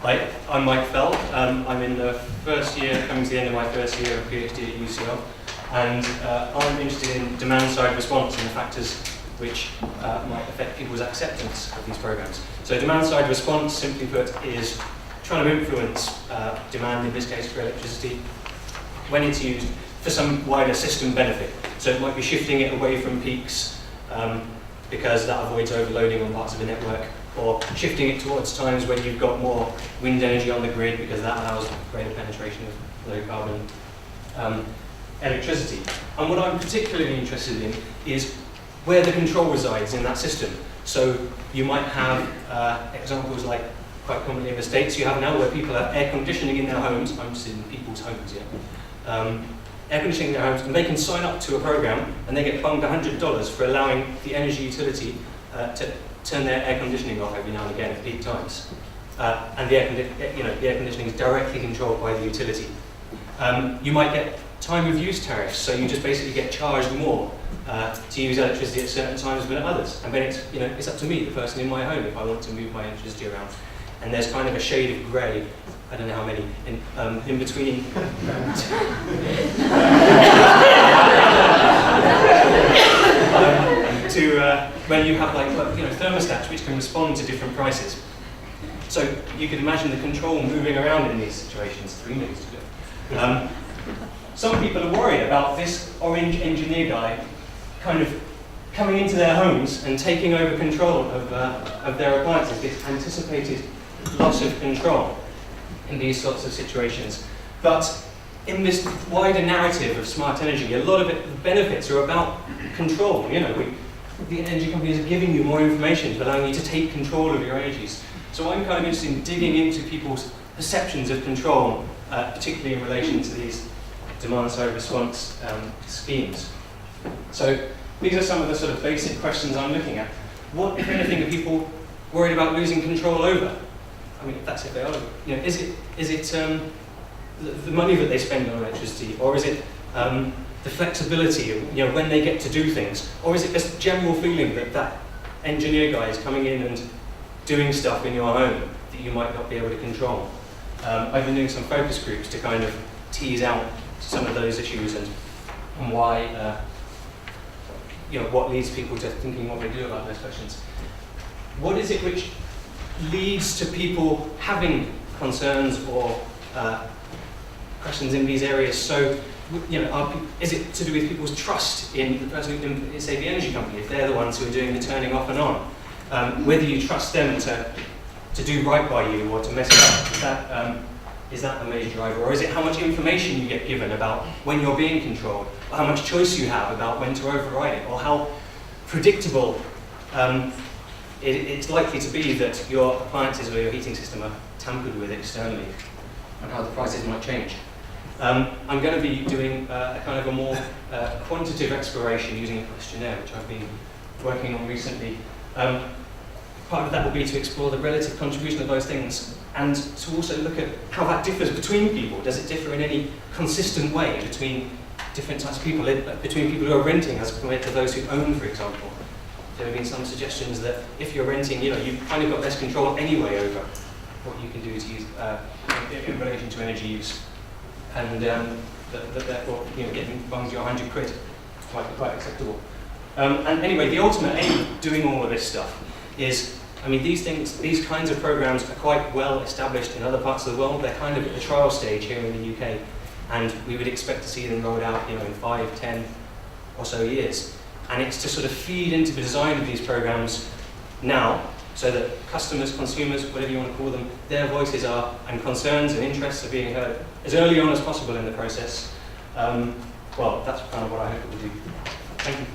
Hi, I'm Mike Fell. I'm in the first year, coming to the end of my first year of PhD at UCL, and I'm interested in demand-side response and the factors which might affect people's acceptance of these programs. So demand-side response, simply put, is trying to influence demand, in this case for electricity, when it's used for some wider system benefit. So it might be shifting it away from peaks because that avoids overloading on parts of the network, or shifting it towards times when you've got more wind energy on the grid because that allows greater penetration of low carbon electricity. And what I'm particularly interested in is where the control resides in that system. So you might have examples like quite commonly in the States you have now where people have air conditioning in their homes. I'm just in people's homes here. Air conditioning in their homes, and they can sign up to a program and they get bunged $100 for allowing the energy utility to turn their air conditioning off every now and again at peak times. And the air conditioning is directly controlled by the utility. You might get time of use tariffs, so you just basically get charged more to use electricity at certain times than at others. And then it's up to me, the person in my home, if I want to move my electricity around. And there's kind of a shade of grey, I don't know how many, in between. When you have thermostats which can respond to different prices. So you can imagine the control moving around in these situations. 3 minutes to go. Some people are worried about this orange engineer guy kind of coming into their homes and taking over control of their appliances, this anticipated loss of control in these sorts of situations. But in this wider narrative of smart energy, a lot of the benefits are about control. The energy companies are giving you more information to allow you to take control of your energies. So I'm kind of interested in digging into people's perceptions of control, particularly in relation to these demand-side response schemes. So these are some of the sort of basic questions I'm looking at. What, if anything, are people worried about losing control over? I mean, that's if they are. Is it the money that they spend on electricity, or is it the flexibility of when they get to do things, or is it just a general feeling that engineer guy is coming in and doing stuff in your home that you might not be able to control? I've been doing some focus groups to kind of tease out some of those issues and why, what leads people to thinking what they do about those questions. What is it which leads to people having concerns or questions in these areas? So, is it to do with people's trust in the person who, say, the energy company, if they're the ones who are doing the turning off and on? Whether you trust them to do right by you or to mess it up, is that the major driver? Or is it how much information you get given about when you're being controlled, or how much choice you have about when to override it, or how predictable it's likely to be that your appliances or your heating system are tampered with externally, and how the prices might change? I'm going to be doing a kind of a more quantitative exploration using a questionnaire, which I've been working on recently. Part of that will be to explore the relative contribution of those things, and to also look at how that differs between people. Does it differ in any consistent way between different types of people, between people who are renting as compared to those who own, for example? There have been some suggestions that if you're renting, you've kind of got less control anyway over what you can do to use in relation to energy use, and that therefore getting bunged your 100 quid might be quite acceptable. And anyway, the ultimate aim of doing all of this stuff is, these kinds of programs are quite well established in other parts of the world. They're kind of at the trial stage here in the UK, and we would expect to see them rolled out in 5, 10 or so years. And it's to sort of feed into the design of these programs now, so that customers, consumers, whatever you want to call them, their voices are, and concerns and interests are being heard as early on as possible in the process. Well, that's kind of what I hope it will do. Thank you.